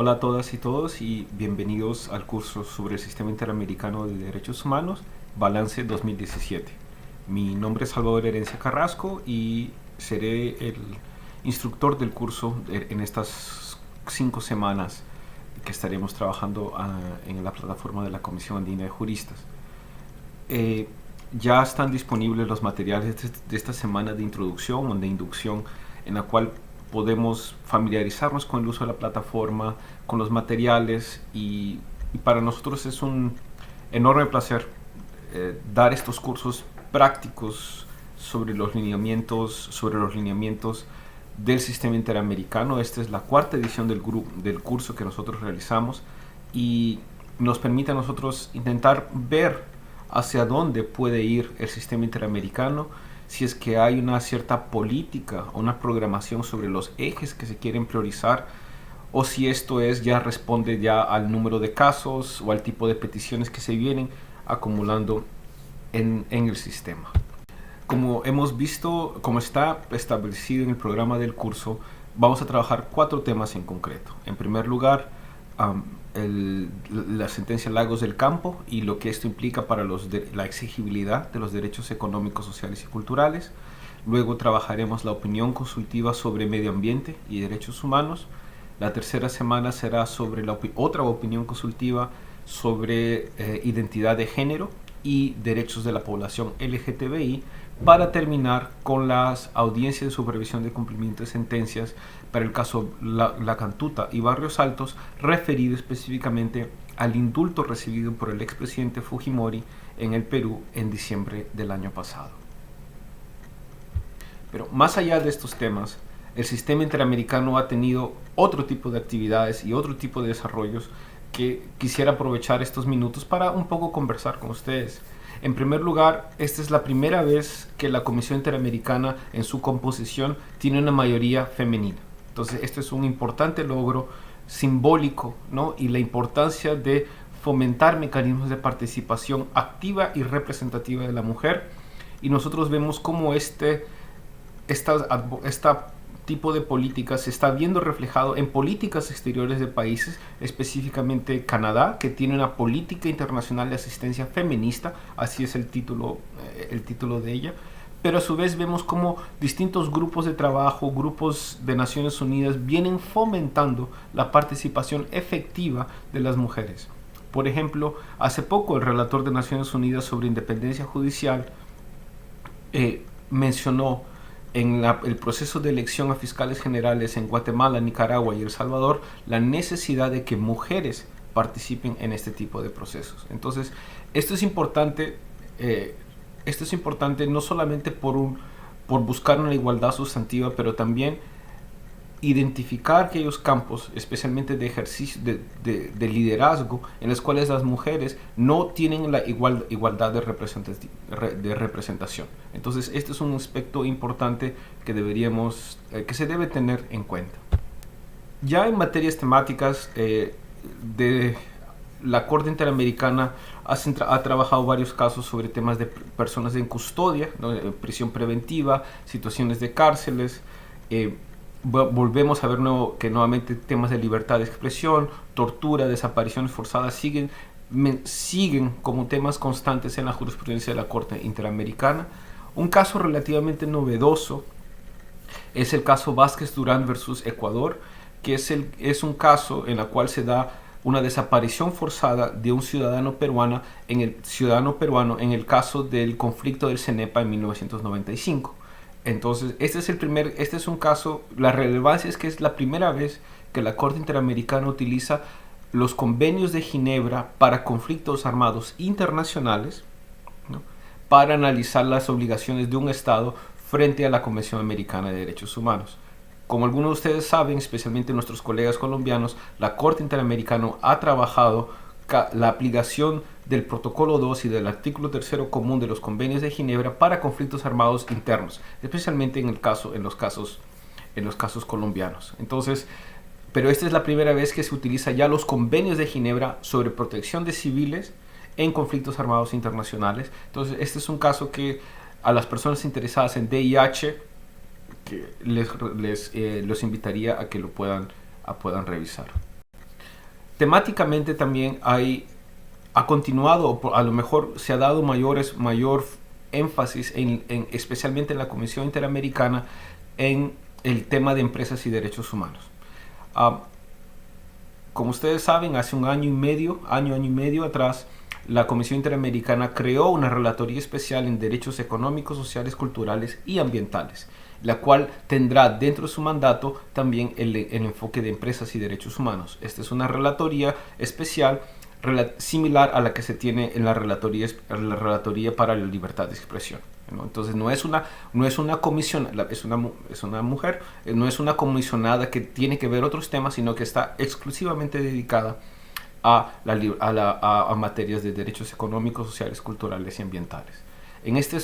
Hola a todas y todos y bienvenidos al curso sobre el Sistema Interamericano de Derechos Humanos, Balance 2017. Mi nombre es Salvador Herencia Carrasco y seré el instructor del curso en estas 5 semanas que estaremos trabajando en la plataforma de la Comisión Andina de Juristas. Ya están disponibles los materiales de esta semana de introducción o de inducción, en la cual podemos familiarizarnos con el uso de la plataforma, con los materiales, y para nosotros es un enorme placer dar estos cursos prácticos sobre los lineamientos del sistema interamericano. Esta es la cuarta edición del curso que nosotros realizamos y nos permite a nosotros intentar ver hacia dónde puede ir el sistema interamericano, si es que hay una cierta política o una programación sobre los ejes que se quieren priorizar, o si esto ya responde ya al número de casos o al tipo de peticiones que se vienen acumulando en el sistema. Como hemos visto, como está establecido en el programa del curso, vamos a trabajar 4 temas en concreto. En primer lugar, la sentencia Lagos del Campo y lo que esto implica para la exigibilidad de los derechos económicos, sociales y culturales. Luego trabajaremos la opinión consultiva sobre medio ambiente y derechos humanos. La tercera semana será sobre otra opinión consultiva sobre identidad de género y derechos de la población LGTBI, para terminar con las audiencias de supervisión de cumplimiento de sentencias para el caso La Cantuta y Barrios Altos, referido específicamente al indulto recibido por el expresidente Fujimori en el Perú en diciembre del año pasado. Pero más allá de estos temas, el sistema interamericano ha tenido otro tipo de actividades y otro tipo de desarrollos que quisiera aprovechar estos minutos para un poco conversar con ustedes. En primer lugar, esta es la primera vez que la Comisión Interamericana en su composición tiene una mayoría femenina. Entonces, este es un importante logro simbólico, ¿no? Y la importancia de fomentar mecanismos de participación activa y representativa de la mujer. Y nosotros vemos cómo este tipo de políticas se está viendo reflejado en políticas exteriores de países, específicamente Canadá, que tiene una política internacional de asistencia feminista, así es el título de ella, pero a su vez vemos cómo distintos grupos de trabajo, grupos de Naciones Unidas vienen fomentando la participación efectiva de las mujeres. Por ejemplo, hace poco el relator de Naciones Unidas sobre independencia judicial mencionó en el proceso de elección a fiscales generales en Guatemala, Nicaragua y El Salvador la necesidad de que mujeres participen en este tipo de procesos. Entonces, esto es importante no solamente por buscar una igualdad sustantiva, pero también identificar aquellos campos, especialmente de ejercicio de liderazgo, en los cuales las mujeres no tienen la igualdad de representación. Entonces, este es un aspecto importante que se debe tener en cuenta. Ya en materias temáticas, la Corte Interamericana ha trabajado varios casos sobre temas de personas en custodia, ¿no? Prisión preventiva, situaciones de cárceles. Volvemos a ver que nuevamente temas de libertad de expresión, tortura, desapariciones forzadas siguen como temas constantes en la jurisprudencia de la Corte Interamericana. Un caso relativamente novedoso es el caso Vázquez Durán versus Ecuador, que es un caso en el cual se da una desaparición forzada de un ciudadano peruano en el caso del conflicto del CENEPA en 1995. Entonces, este es un caso, la relevancia es que es la primera vez que la Corte Interamericana utiliza los convenios de Ginebra para conflictos armados internacionales, ¿no?, para analizar las obligaciones de un Estado frente a la Convención Americana de Derechos Humanos. Como algunos de ustedes saben, especialmente nuestros colegas colombianos, la Corte Interamericana ha trabajado la aplicación del Protocolo 2 y del artículo 3 común de los convenios de Ginebra para conflictos armados internos, especialmente en los casos colombianos. Entonces, pero esta es la primera vez que se utiliza ya los convenios de Ginebra sobre protección de civiles en conflictos armados internacionales. Entonces, este es un caso que a las personas interesadas en DIH los invitaría a que lo puedan revisar. Temáticamente también ha continuado, o a lo mejor se ha dado mayor énfasis, especialmente en la Comisión Interamericana, en el tema de empresas y derechos humanos. Uh, Como ustedes saben, hace año y medio atrás, la Comisión Interamericana creó una relatoría especial en derechos económicos, sociales, culturales y ambientales, la cual tendrá dentro de su mandato también el enfoque de empresas y derechos humanos. Esta es una relatoría especial similar a la que se tiene en la relatoría para la libertad de expresión, ¿no? Entonces no es una comisionada, es una mujer, no es una comisionada que tiene que ver otros temas, sino que está exclusivamente dedicada a materias de derechos económicos, sociales, culturales y ambientales. En este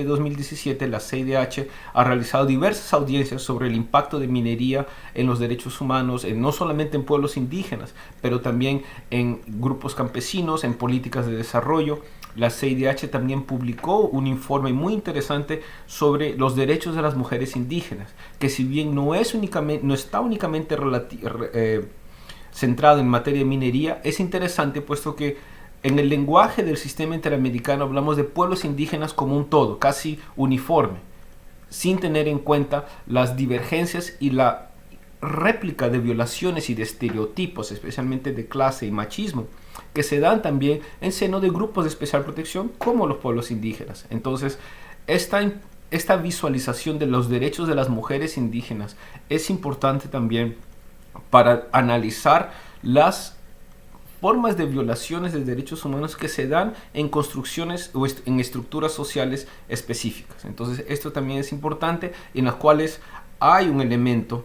2017, la CIDH ha realizado diversas audiencias sobre el impacto de minería en los derechos humanos, no solamente en pueblos indígenas, pero también en grupos campesinos, en políticas de desarrollo. La CIDH también publicó un informe muy interesante sobre los derechos de las mujeres indígenas, que si bien no está únicamente centrado en materia de minería, es interesante puesto que en el lenguaje del sistema interamericano hablamos de pueblos indígenas como un todo, casi uniforme, sin tener en cuenta las divergencias y la réplica de violaciones y de estereotipos, especialmente de clase y machismo, que se dan también en seno de grupos de especial protección como los pueblos indígenas. Entonces, esta visualización de los derechos de las mujeres indígenas es importante también para analizar las formas de violaciones de derechos humanos que se dan en construcciones o en estructuras sociales específicas. Entonces, esto también es importante, en las cuales hay un elemento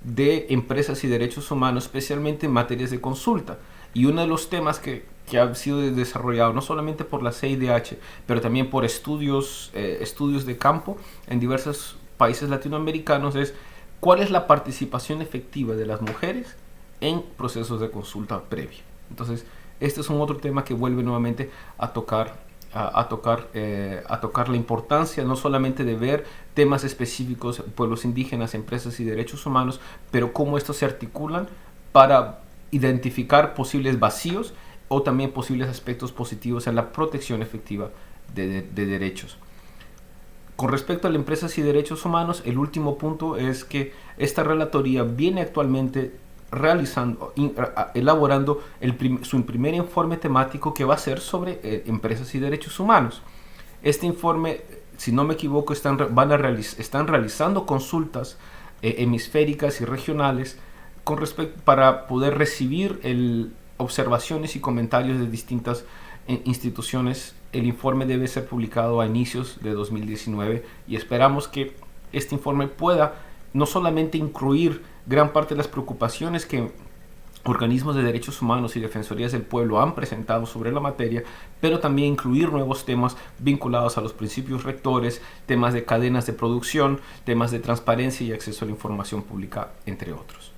de empresas y derechos humanos, especialmente en materias de consulta. Y uno de los temas que ha sido desarrollado no solamente por la CIDH, pero también por estudios de campo en diversos países latinoamericanos es cuál es la participación efectiva de las mujeres en procesos de consulta previa. Entonces, este es un otro tema que vuelve nuevamente a tocar la importancia no solamente de ver temas específicos, pueblos indígenas, empresas y derechos humanos, pero cómo estos se articulan para identificar posibles vacíos o también posibles aspectos positivos en la protección efectiva de derechos. Con respecto a las empresas y derechos humanos, el último punto es que esta relatoría viene actualmente elaborando su primer informe temático, que va a ser sobre empresas y derechos humanos. Este informe, si no me equivoco, están realizando consultas hemisféricas y regionales para poder recibir observaciones y comentarios de distintas instituciones. El informe debe ser publicado a inicios de 2019 y esperamos que este informe pueda no solamente incluir gran parte de las preocupaciones que organismos de derechos humanos y defensorías del pueblo han presentado sobre la materia, pero también incluir nuevos temas vinculados a los principios rectores, temas de cadenas de producción, temas de transparencia y acceso a la información pública, entre otros.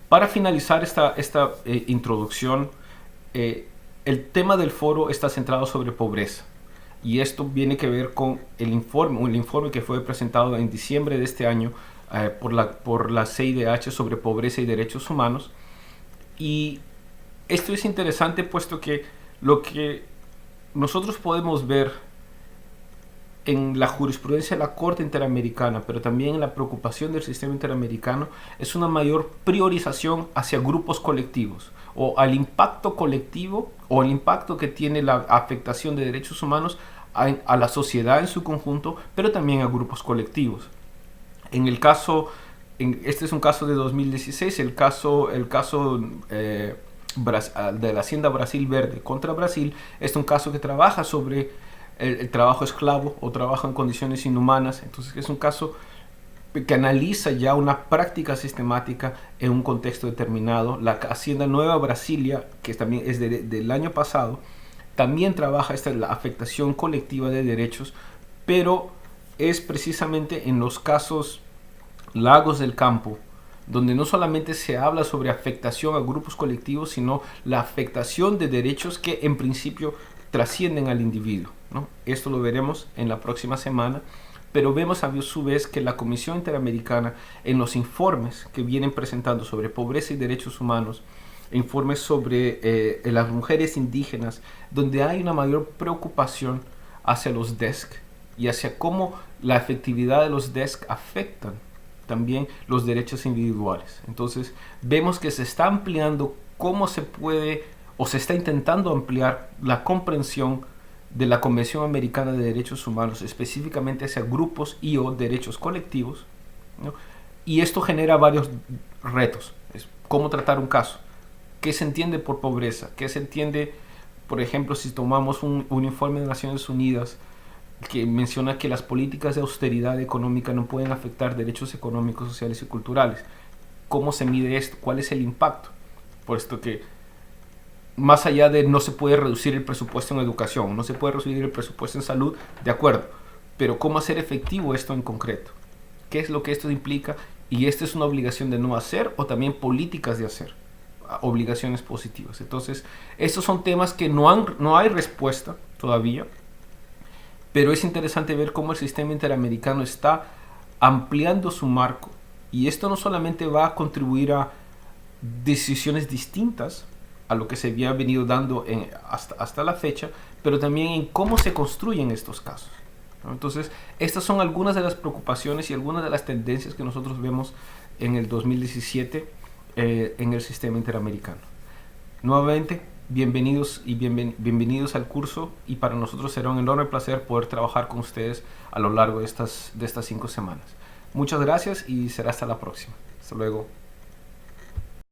Para finalizar esta introducción, el tema del foro está centrado sobre pobreza. Y esto viene que ver con el informe que fue presentado en diciembre de este año por la CIDH sobre pobreza y derechos humanos. Y esto es interesante puesto que lo que nosotros podemos ver en la jurisprudencia de la Corte Interamericana, pero también en la preocupación del sistema interamericano, es una mayor priorización hacia grupos colectivos o al impacto colectivo o el impacto que tiene la afectación de derechos humanos a la sociedad en su conjunto, pero también a grupos colectivos. Este es un caso de 2016, el caso de la Hacienda Brasil Verde contra Brasil, es un caso que trabaja sobre el trabajo esclavo o trabajo en condiciones inhumanas. Entonces es un caso que analiza ya una práctica sistemática en un contexto determinado. La Hacienda Nueva Brasilia, que también es del año pasado, también trabaja la afectación colectiva de derechos, pero es precisamente en los casos Lagos del Campo, donde no solamente se habla sobre afectación a grupos colectivos, sino la afectación de derechos que en principio trascienden al individuo, ¿no? Esto lo veremos en la próxima semana, pero vemos a su vez que la Comisión Interamericana, en los informes que vienen presentando sobre pobreza y derechos humanos, informes sobre las mujeres indígenas, donde hay una mayor preocupación hacia los DESC y hacia cómo la efectividad de los DESC afectan también los derechos individuales. Entonces vemos que se está ampliando cómo se puede o se está intentando ampliar la comprensión de la Convención Americana de Derechos Humanos, específicamente hacia grupos y o derechos colectivos, ¿no? Y esto genera varios retos. Es cómo tratar un caso, qué se entiende por pobreza, qué se entiende, por ejemplo, si tomamos un informe de Naciones Unidas que menciona que las políticas de austeridad económica no pueden afectar derechos económicos, sociales y culturales. ¿Cómo se mide esto? ¿Cuál es el impacto? Puesto que más allá de no se puede reducir el presupuesto en educación, no se puede reducir el presupuesto en salud, de acuerdo, pero ¿cómo hacer efectivo esto en concreto? ¿Qué es lo que esto implica? Y esta es una obligación de no hacer o también políticas de hacer, obligaciones positivas. Entonces, estos son temas que no hay respuesta todavía, pero es interesante ver cómo el sistema interamericano está ampliando su marco, y esto no solamente va a contribuir a decisiones distintas a lo que se había venido dando hasta la fecha, pero también en cómo se construyen estos casos, ¿no? Entonces, estas son algunas de las preocupaciones y algunas de las tendencias que nosotros vemos en el 2017 en el sistema interamericano. Nuevamente, bienvenidos y bienvenidos al curso, y para nosotros será un enorme placer poder trabajar con ustedes a lo largo de estas 5 semanas. Muchas gracias y será hasta la próxima. Hasta luego.